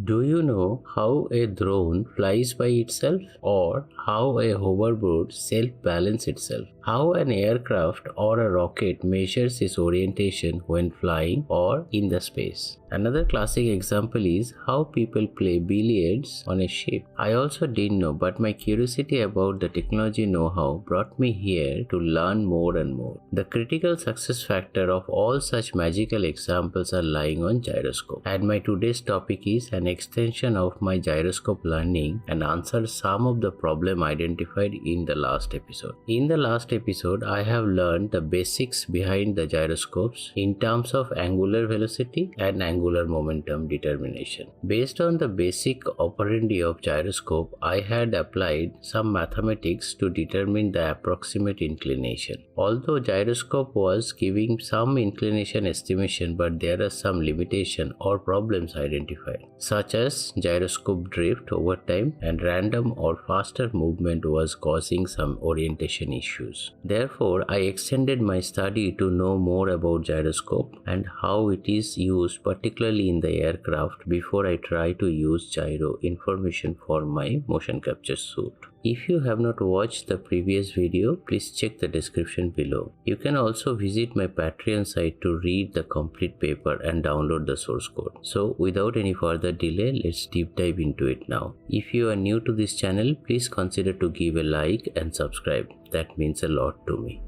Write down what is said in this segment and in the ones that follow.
Do you know how a drone flies by itself, or how a hoverboard self-balances itself? How an aircraft or a rocket measures its orientation when flying or in the space? Another classic example is how people play billiards on a ship. I also didn't know, but my curiosity about the technology know-how brought me here to learn more and more. The critical success factor of all such magical examples are lying on gyroscope. And my today's topic is an extension of my gyroscope learning and answers some of the problem identified in the last episode. In the last episode, I have learned the basics behind the gyroscopes in terms of angular velocity and angular momentum determination. Based on the basic operandi of gyroscope, I had applied some mathematics to determine the approximate inclination. Although gyroscope was giving some inclination estimation, but there are some limitation or problems identified, such as gyroscope drift over time and random or faster movement was causing some orientation issues. Therefore, I extended my study to know more about gyroscope and how it is used, particularly in the aircraft, before I try to use gyro information for my motion capture suit. If you have not watched the previous video, please check the description below. You can also visit my Patreon site to read the complete paper and download the source code. So without any further delay, let's deep dive into it now. If you are new to this channel, please consider to give a like and subscribe. That means a lot to me.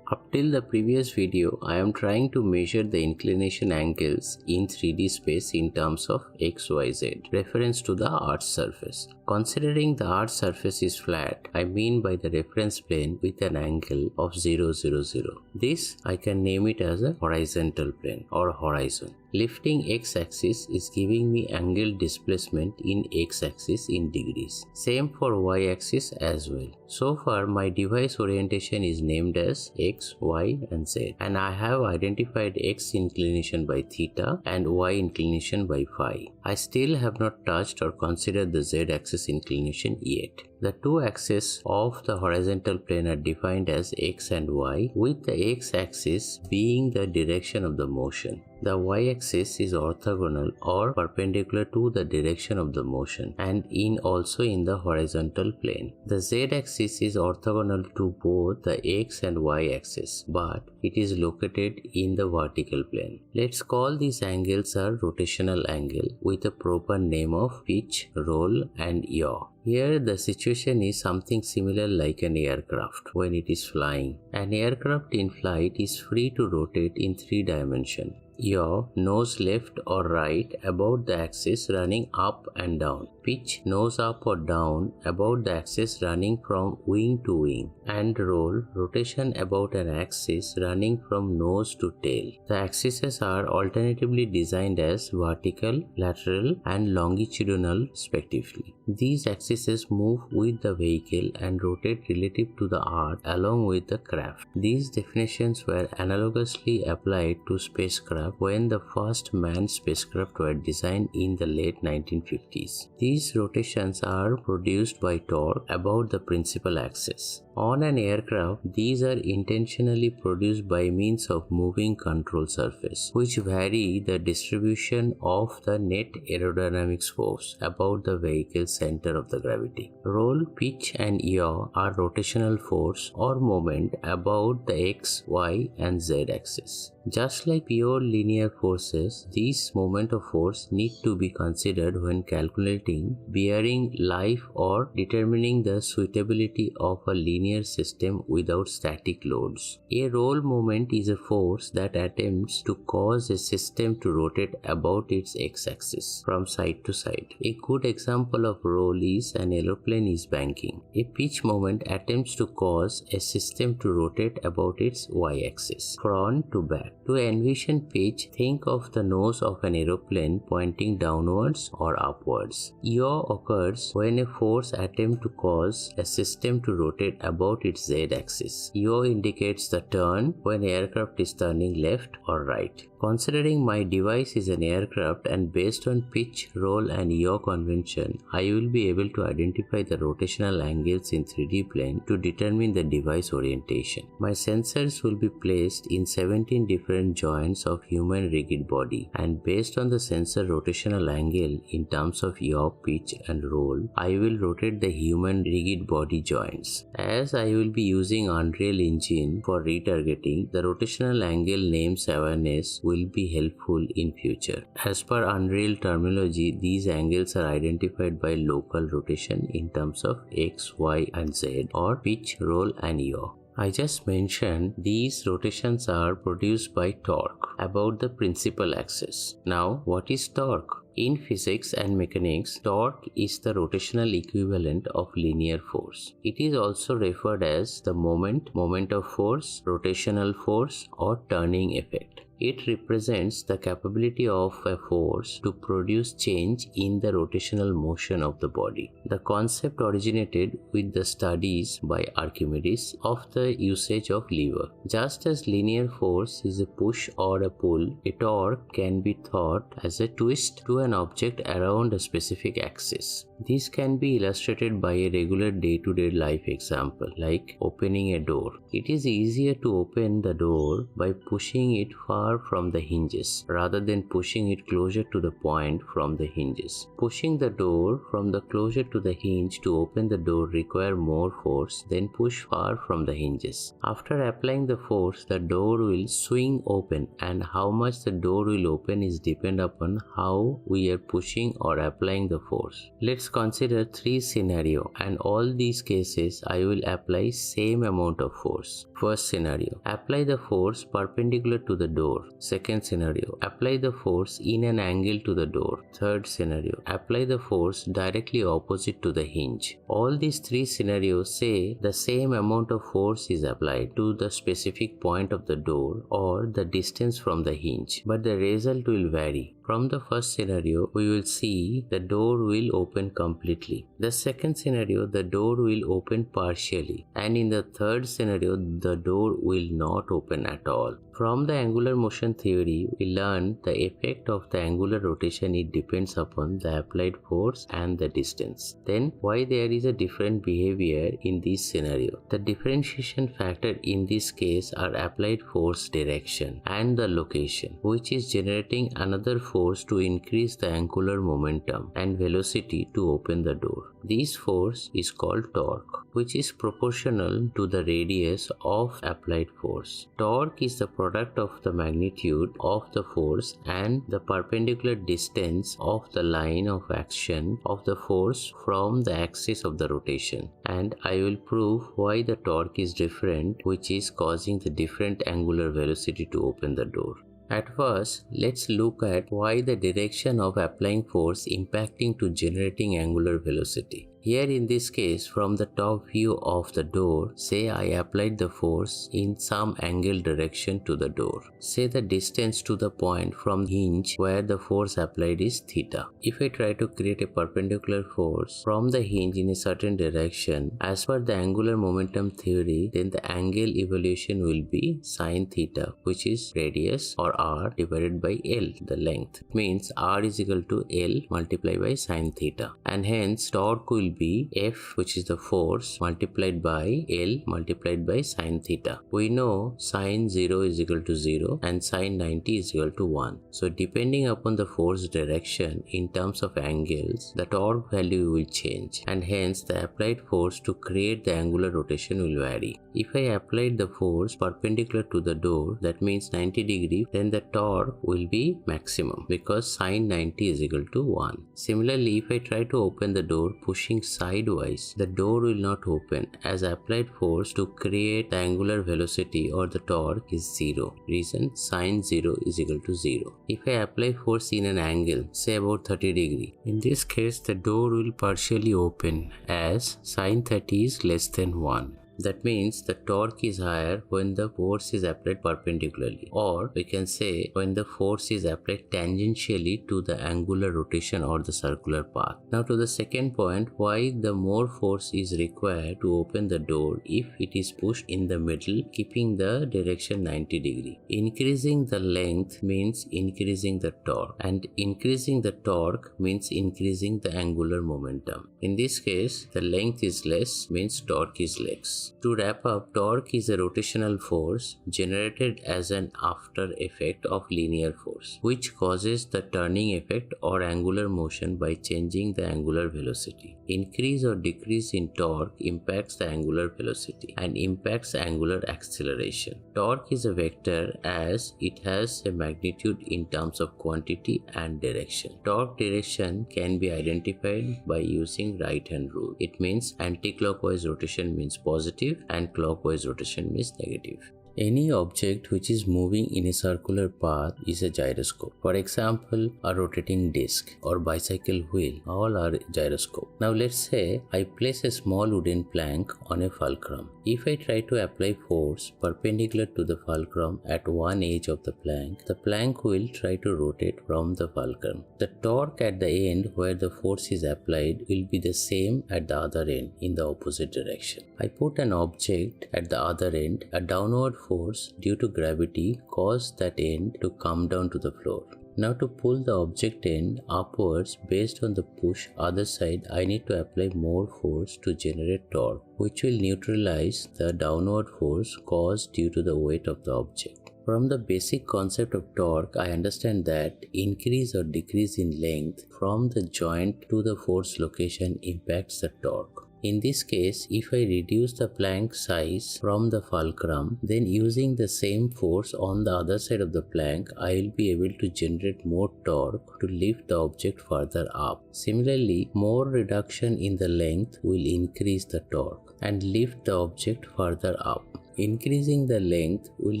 Up till the previous video, I am trying to measure the inclination angles in 3D space in terms of x, y, z, reference to the Earth's surface. Considering the Earth's surface is flat, I mean by the reference plane with an angle of 0, 0, 0. This I can name it as a horizontal plane or horizon. Lifting x-axis is giving me angle displacement in x-axis in degrees. Same for y-axis as well. So far my device orientation is named as x, y and z, and I have identified x inclination by theta and y inclination by phi. I still have not touched or considered the z-axis inclination yet. The two axes of the horizontal plane are defined as x and y, with the x-axis being the direction of the motion. The y-axis is orthogonal or perpendicular to the direction of the motion and also in the horizontal plane. The z-axis is orthogonal to both the x and y-axis, but it is located in the vertical plane. Let's call these angles a rotational angle with a proper name of pitch, roll and yaw. Here the situation is something similar like an aircraft when it is flying. An aircraft in flight is free to rotate in 3 dimensions. Yaw, nose left or right about the axis running up and down. Pitch, nose up or down about the axis running from wing to wing. And roll, rotation about an axis running from nose to tail. The axes are alternatively designed as vertical, lateral and longitudinal respectively. These axes move with the vehicle and rotate relative to the earth along with the craft. These definitions were analogously applied to spacecraft when the first manned spacecraft were designed in the late 1950s. These rotations are produced by torque about the principal axis. On an aircraft, these are intentionally produced by means of moving control surface, which vary the distribution of the net aerodynamics force about the vehicle's center of the gravity. Roll, pitch and yaw are rotational force or moment about the x, y and z axis. Just like pure linear forces, these moment of force need to be considered when calculating bearing life or determining the suitability of a linear system without static loads. A roll moment is a force that attempts to cause a system to rotate about its x-axis from side to side. A good example of roll is an aeroplane is banking. A pitch moment attempts to cause a system to rotate about its y-axis, front to back. To envision pitch, think of the nose of an aeroplane pointing downwards or upwards. Yaw occurs when a force attempts to cause a system to rotate about about its z-axis. Yaw indicates the turn when aircraft is turning left or right. Considering my device is an aircraft and based on pitch, roll and yaw convention, I will be able to identify the rotational angles in 3D plane to determine the device orientation. My sensors will be placed in 17 different joints of human rigid body, and based on the sensor rotational angle in terms of yaw, pitch and roll, I will rotate the human rigid body joints. As I will be using Unreal Engine for retargeting, the rotational angle names awareness will be helpful in future. As per Unreal terminology, these angles are identified by local rotation in terms of X, Y and Z, or pitch, roll and yaw. I just mentioned these rotations are produced by torque about the principal axis. Now, what is torque? In physics and mechanics, torque is the rotational equivalent of linear force. It is also referred as the moment, moment of force, rotational force or turning effect. It represents the capability of a force to produce change in the rotational motion of the body. The concept originated with the studies by Archimedes of the usage of lever. Just as linear force is a push or a pull, a torque can be thought as a twist to an object around a specific axis. This can be illustrated by a regular day-to-day life example like opening a door. It is easier to open the door by pushing it far from the hinges rather than pushing it closer to the point from the hinges. Pushing the door from the closer to the hinge to open the door require more force than push far from the hinges. After applying the force, the door will swing open, and how much the door will open is depend upon how we are pushing or applying the force. Let's consider 3 scenarios, and all these cases I will apply same amount of force. First scenario, apply the force perpendicular to the door. Second scenario, apply the force in an angle to the door. Third scenario, apply the force directly opposite to the hinge. All these 3 scenarios say the same amount of force is applied to the specific point of the door or the distance from the hinge, but the result will vary. From the first scenario, we will see the door will open completely. The second scenario, the door will open partially. And in the third scenario, the door will not open at all. From the angular motion theory, we learned the effect of the angular rotation. It depends upon the applied force and the distance. Then, why there is a different behavior in this scenario? The differentiation factor in this case are applied force direction and the location, which is generating another force to increase the angular momentum and velocity to open the door. This force is called torque, which is proportional to the radius of applied force. Torque is the product of the magnitude of the force and the perpendicular distance of the line of action of the force from the axis of the rotation. And I will prove why the torque is different, which is causing the different angular velocity to open the door. At first, let's look at why the direction of applying force impacting to generating angular velocity. Here in this case, from the top view of the door, say I applied the force in some angle direction to the door. Say the distance to the point from hinge where the force applied is theta. If I try to create a perpendicular force from the hinge in a certain direction, as per the angular momentum theory, then the angle evolution will be sine theta, which is radius or r divided by L, the length. It means r is equal to L multiplied by sine theta. And hence torque will be F, which is the force, multiplied by L multiplied by sine theta. We know sine 0 is equal to 0 and sine 90 is equal to 1. So depending upon the force direction in terms of angles, the torque value will change, and hence the applied force to create the angular rotation will vary. If I applied the force perpendicular to the door, that means 90 degree, then the torque will be maximum because sine 90 is equal to 1. Similarly, if I try to open the door pushing sidewise, the door will not open as applied force to create the angular velocity or the torque is 0. Reason, sine 0 is equal to 0. If I apply force in an angle, say about 30 degree, in this case the door will partially open as sine 30 is less than 1. That means the torque is higher when the force is applied perpendicularly, or we can say when the force is applied tangentially to the angular rotation or the circular path. Now to the second point, why the more force is required to open the door if it is pushed in the middle, keeping the direction 90 degree. Increasing the length means increasing the torque, and increasing the torque means increasing the angular momentum. In this case, the length is less means torque is less. To wrap up, torque is a rotational force generated as an after effect of linear force, which causes the turning effect or angular motion by changing the angular velocity. Increase or decrease in torque impacts the angular velocity and impacts angular acceleration. Torque is a vector as it has a magnitude in terms of quantity and direction. Torque direction can be identified by using right-hand rule. It means anti-clockwise rotation means positive and clockwise rotation means negative. Any object which is moving in a circular path is a gyroscope. For example, a rotating disc or bicycle wheel, all are gyroscope. Now let's say I place a small wooden plank on a fulcrum. If I try to apply force perpendicular to the fulcrum at one edge of the plank will try to rotate from the fulcrum. The torque at the end where the force is applied will be the same at the other end in the opposite direction. I put an object at the other end, a downward force due to gravity caused that end to come down to the floor. Now to pull the object end upwards based on the push other side, I need to apply more force to generate torque, which will neutralize the downward force caused due to the weight of the object. From the basic concept of torque, I understand that increase or decrease in length from the joint to the force location impacts the torque. In this case, if I reduce the plank size from the fulcrum, then using the same force on the other side of the plank, I will be able to generate more torque to lift the object further up. Similarly, more reduction in the length will increase the torque and lift the object further up. Increasing the length will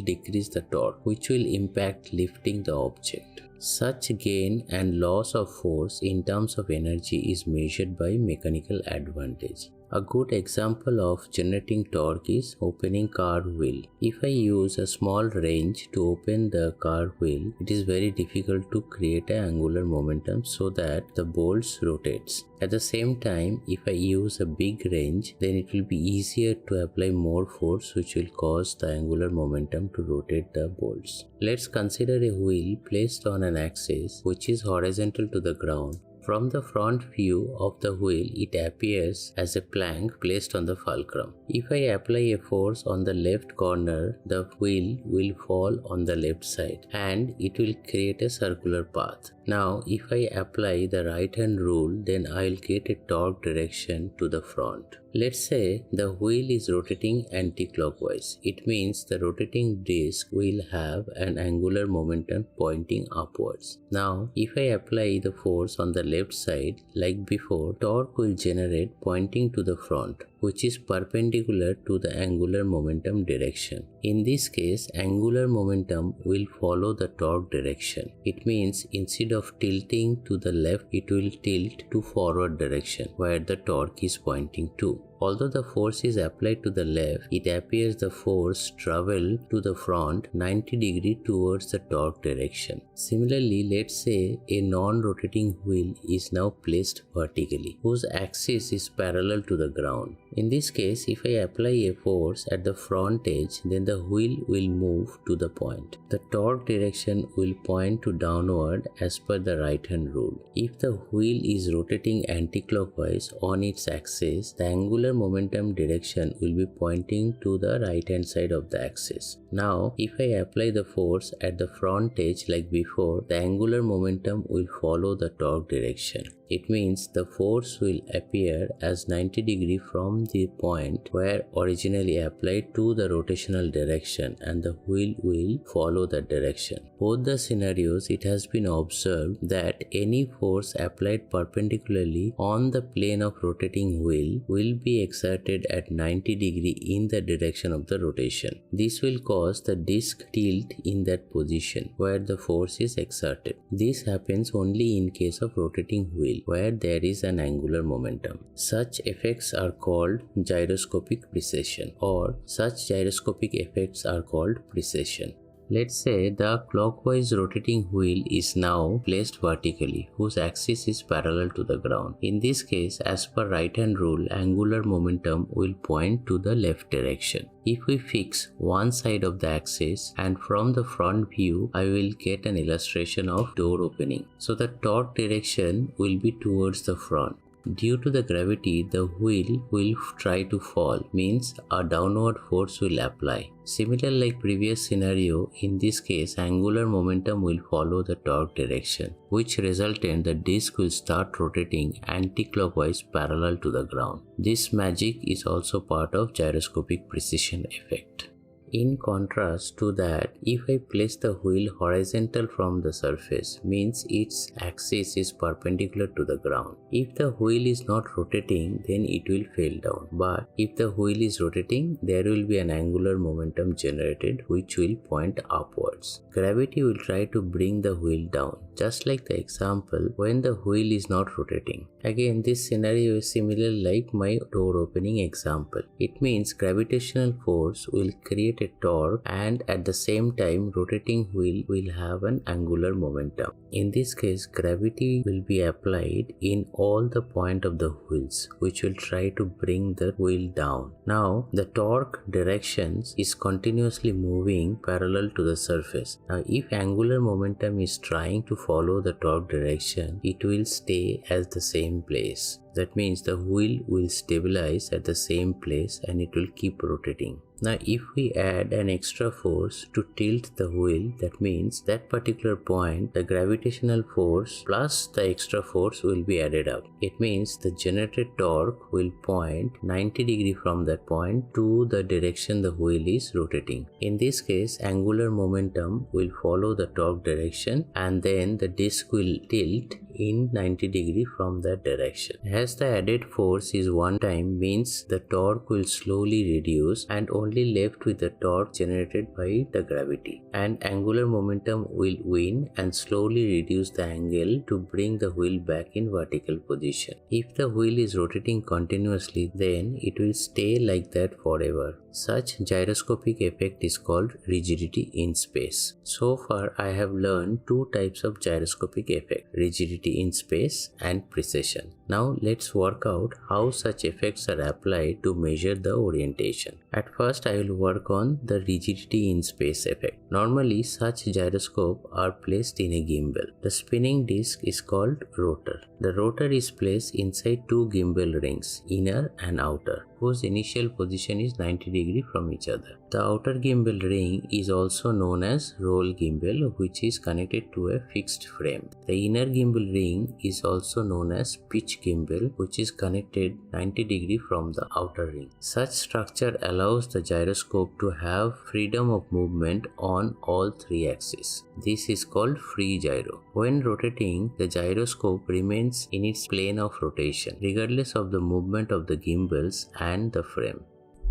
decrease the torque, which will impact lifting the object. Such gain and loss of force in terms of energy is measured by mechanical advantage. A good example of generating torque is opening car wheel. If I use a small wrench to open the car wheel, it is very difficult to create an angular momentum so that the bolts rotates. At the same time, if I use a big wrench, then it will be easier to apply more force, which will cause the angular momentum to rotate the bolts. Let's consider a wheel placed on an axis which is horizontal to the ground. From the front view of the wheel, it appears as a plank placed on the fulcrum. If I apply a force on the left corner, the wheel will fall on the left side and it will create a circular path. Now, if I apply the right-hand rule, then I will get a torque direction to the front. Let's say the wheel is rotating anti-clockwise. It means the rotating disc will have an angular momentum pointing upwards. Now, if I apply the force on the left side, like before, torque will generate pointing to the front, which is perpendicular to the angular momentum direction. In this case, angular momentum will follow the torque direction. It means instead of tilting to the left, it will tilt to forward direction where the torque is pointing to. Although the force is applied to the left, it appears the force travel to the front 90 degrees towards the torque direction. Similarly, let's say a non-rotating wheel is now placed vertically, whose axis is parallel to the ground. In this case, if I apply a force at the front edge, then the wheel will move to the point. The torque direction will point to downward as per the right-hand rule. If the wheel is rotating anti-clockwise on its axis, the angular momentum direction will be pointing to the right-hand side of the axis. Now, if I apply the force at the front edge like before, the angular momentum will follow the torque direction. It means the force will appear as 90 degrees from the point where originally applied to the rotational direction, and the wheel will follow that direction. Both the scenarios, it has been observed that any force applied perpendicularly on the plane of rotating wheel will be exerted at 90 degrees in the direction of the rotation. This will cause the disc tilt in that position where the force is exerted. This happens only in case of rotating wheel. wheel where there is an angular momentum. Such effects are called gyroscopic precession, or such gyroscopic effects are called precession. Let's say the clockwise rotating wheel is now placed vertically, whose axis is parallel to the ground. In this case, as per right-hand rule, angular momentum will point to the left direction. If we fix one side of the axis, and from the front view, I will get an illustration of door opening. So the torque direction will be towards the front. Due to the gravity, the wheel will try to fall, means a downward force will apply. Similar like previous scenario, in this case angular momentum will follow the torque direction, which resultant the disc will start rotating anti-clockwise parallel to the ground. This magic is also part of gyroscopic precision effect. In contrast to that, if I place the wheel horizontal from the surface, means its axis is perpendicular to the ground. If the wheel is not rotating, then it will fall down. But if the wheel is rotating, there will be an angular momentum generated which will point upwards. Gravity will try to bring the wheel down, just like the example when the wheel is not rotating. Again, this scenario is similar like my door opening example. It means gravitational force will create a torque, and at the same time rotating wheel will have an angular momentum. In this case, gravity will be applied in all the point of the wheels, which will try to bring the wheel down. Now the torque directions is continuously moving parallel to the surface. Now if angular momentum is trying to follow the torque direction, it will stay at the same place. That means the wheel will stabilize at the same place and it will keep rotating. Now if we add an extra force to tilt the wheel, that means that particular point the gravitational force plus the extra force will be added up. It means the generated torque will point 90 degrees from that point to the direction the wheel is rotating. In this case, angular momentum will follow the torque direction and then the disc will tilt in 90 degrees from that direction. As the added force is one time, means the torque will slowly reduce and only left with the torque generated by the gravity, and angular momentum will win and slowly reduce the angle to bring the wheel back in vertical position. If the wheel is rotating continuously, then it will stay like that forever. Such gyroscopic effect is called rigidity in space. So far I have learned two types of gyroscopic effect, rigidity in space and precession. Now let's work out how such effects are applied to measure the orientation. At first I will work on the rigidity in space effect. Normally such gyroscopes are placed in a gimbal. The spinning disc is called rotor. The rotor is placed inside two gimbal rings, inner and outer, whose initial position is 90 degrees from each other. The outer gimbal ring is also known as roll gimbal, which is connected to a fixed frame. The inner gimbal ring is also known as pitch gimbal, which is connected 90 degrees from the outer ring. Such structure allows the gyroscope to have freedom of movement on all three axes. This is called free gyro. When rotating, the gyroscope remains in its plane of rotation, regardless of the movement of the gimbals and the frame.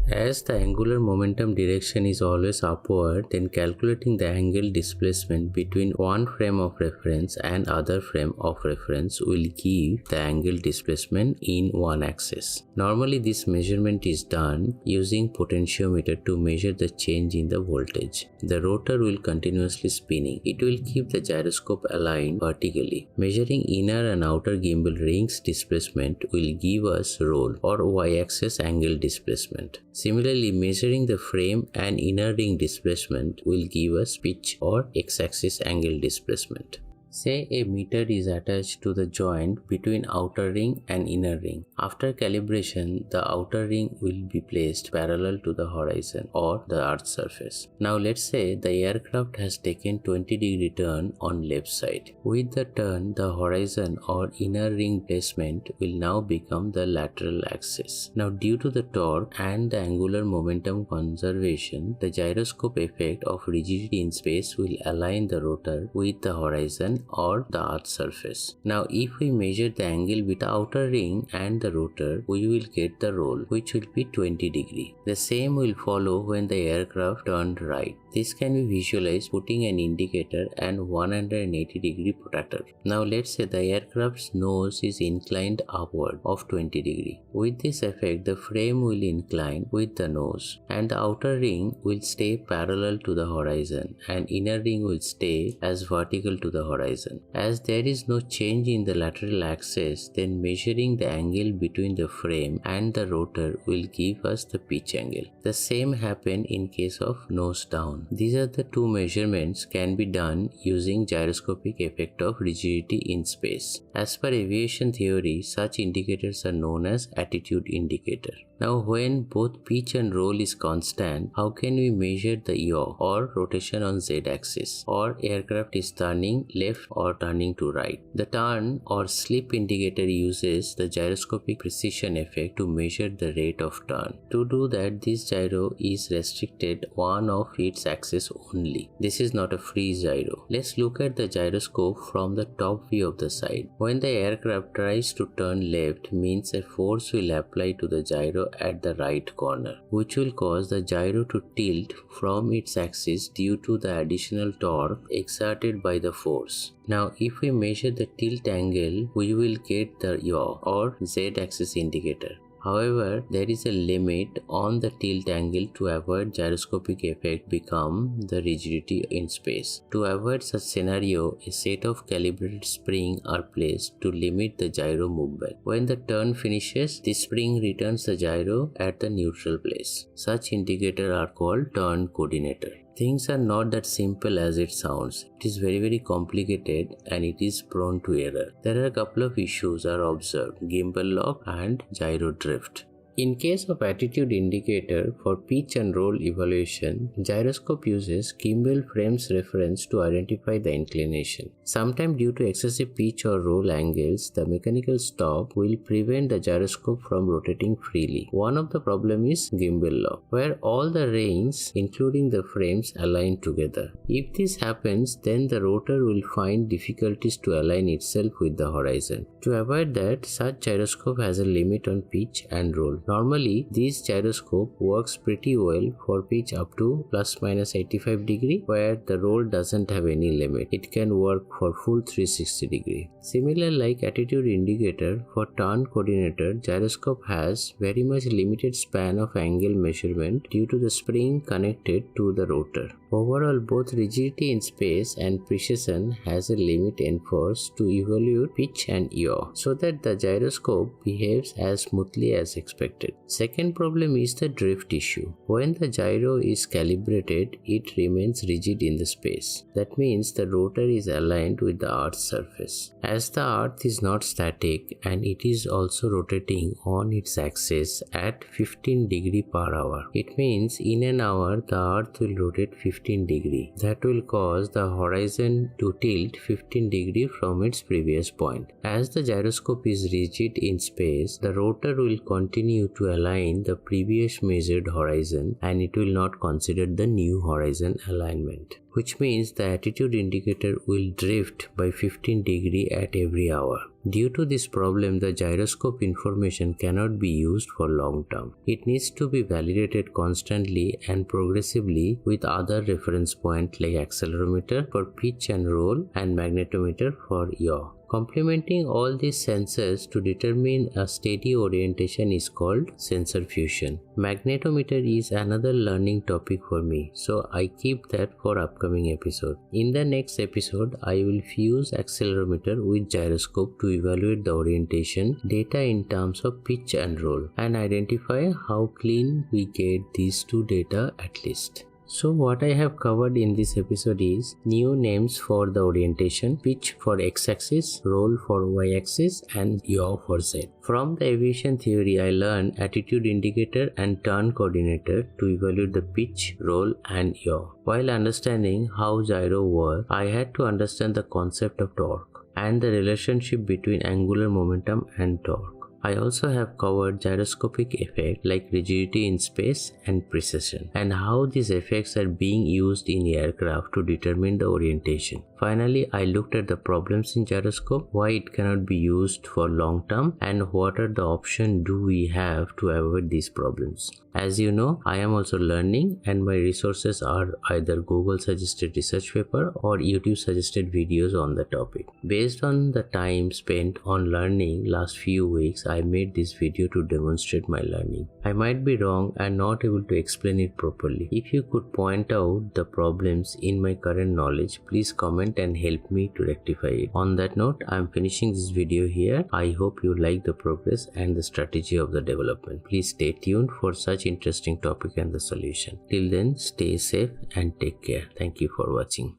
As the angular momentum direction is always upward, then calculating the angle displacement between one frame of reference and other frame of reference will give the angle displacement in one axis. Normally this measurement is done using potentiometer to measure the change in the voltage. The rotor will continuously spinning. It will keep the gyroscope aligned vertically. Measuring inner and outer gimbal rings displacement will give us roll or y-axis angle displacement. Similarly, measuring the frame and inner ring displacement will give us pitch or x-axis angle displacement. Say a meter is attached to the joint between outer ring and inner ring. After calibration, the outer ring will be placed parallel to the horizon or the earth's surface. Now let's say the aircraft has taken 20-degree turn on left side. With the turn, the horizon or inner ring placement will now become the lateral axis. Now due to the torque and the angular momentum conservation, the gyroscope effect of rigidity in space will align the rotor with the horizon or the Earth's surface. Now if we measure the angle with the outer ring and the rotor, we will get the roll, which will be 20 degrees. The same will follow when the aircraft turned right. This can be visualized putting an indicator and 180 degree protractor. Now let's say the aircraft's nose is inclined upward of 20 degree. With this effect, the frame will incline with the nose and the outer ring will stay parallel to the horizon and inner ring will stay as vertical to the horizon. As there is no change in the lateral axis, then measuring the angle between the frame and the rotor will give us the pitch angle. The same happen in case of nose down. These are the two measurements can be done using gyroscopic effect of rigidity in space. As per aviation theory, such indicators are known as attitude indicator. Now when both pitch and roll is constant, how can we measure the yaw or rotation on z-axis or aircraft is turning left or turning to right? The turn or slip indicator uses the gyroscopic precision effect to measure the rate of turn. To do that, this gyro is restricted one of its axis only. This is not a free gyro. Let's look at the gyroscope from the top view of the side. When the aircraft tries to turn left, means a force will apply to the gyro at the right corner, which will cause the gyro to tilt from its axis due to the additional torque exerted by the force. Now if we measure the tilt angle, we will get the yaw or z-axis indicator. However, there is a limit on the tilt angle to avoid gyroscopic effect become the rigidity in space. To avoid such scenario, a set of calibrated springs are placed to limit the gyro movement. When the turn finishes, the spring returns the gyro at the neutral place. Such indicators are called turn coordinator. Things are not that simple as it sounds. It is very complicated and it is prone to error. There are a couple of issues are observed: gimbal lock and gyro drift. In case of attitude indicator for pitch and roll evaluation, gyroscope uses gimbal frames reference to identify the inclination. Sometimes due to excessive pitch or roll angles, the mechanical stop will prevent the gyroscope from rotating freely. One of the problem is gimbal lock, where all the rings including the frames align together. If this happens, then the rotor will find difficulties to align itself with the horizon. To avoid that, such gyroscope has a limit on pitch and roll. Normally, this gyroscope works pretty well for pitch up to ±85 degree, where the roll doesn't have any limit. It can work for full 360 degree. Similar like attitude indicator for turn coordinator, gyroscope has very much limited span of angle measurement due to the spring connected to the rotor. Overall, both rigidity in space and precession has a limit enforced to evaluate pitch and yaw, so that the gyroscope behaves as smoothly as expected. Second problem is the drift issue. When the gyro is calibrated, it remains rigid in the space. That means the rotor is aligned with the Earth's surface. As the Earth is not static and it is also rotating on its axis at 15 degree per hour, it means in an hour the Earth will rotate 15 degree. That will cause the horizon to tilt 15 degree from its previous point. As the gyroscope is rigid in space, the rotor will continue to align the previous measured horizon and it will not consider the new horizon alignment, which means the attitude indicator will drift by 15 degree at every hour. Due to this problem, the gyroscope information cannot be used for long term. It needs to be validated constantly and progressively with other reference points like accelerometer for pitch and roll and magnetometer for yaw. Complementing all these sensors to determine a steady orientation is called sensor fusion. Magnetometer is another learning topic for me, so I keep that for upcoming episode. In the next episode, I will fuse accelerometer with gyroscope to evaluate the orientation data in terms of pitch and roll and identify how clean we get these two data at least. So what I have covered in this episode is new names for the orientation: pitch for x-axis, roll for y-axis and yaw for z. From the aviation theory, I learned attitude indicator and turn coordinator to evaluate the pitch, roll and yaw. While understanding how gyro works, I had to understand the concept of torque and the relationship between angular momentum and torque. I also have covered gyroscopic effects like rigidity in space and precession, and how these effects are being used in aircraft to determine the orientation. Finally, I looked at the problems in gyroscope, why it cannot be used for long term, and what are the options do we have to avoid these problems. As you know, I am also learning, and my resources are either Google suggested research paper or YouTube suggested videos on the topic. Based on the time spent on learning last few weeks, I made this video to demonstrate my learning. I might be wrong and not able to explain it properly. If you could point out the problems in my current knowledge, please comment and help me to rectify it. On that note, I am finishing this video here. I hope you like the progress and the strategy of the development. Please stay tuned for such interesting topic and the solution. Till then, stay safe and take care. Thank you for watching.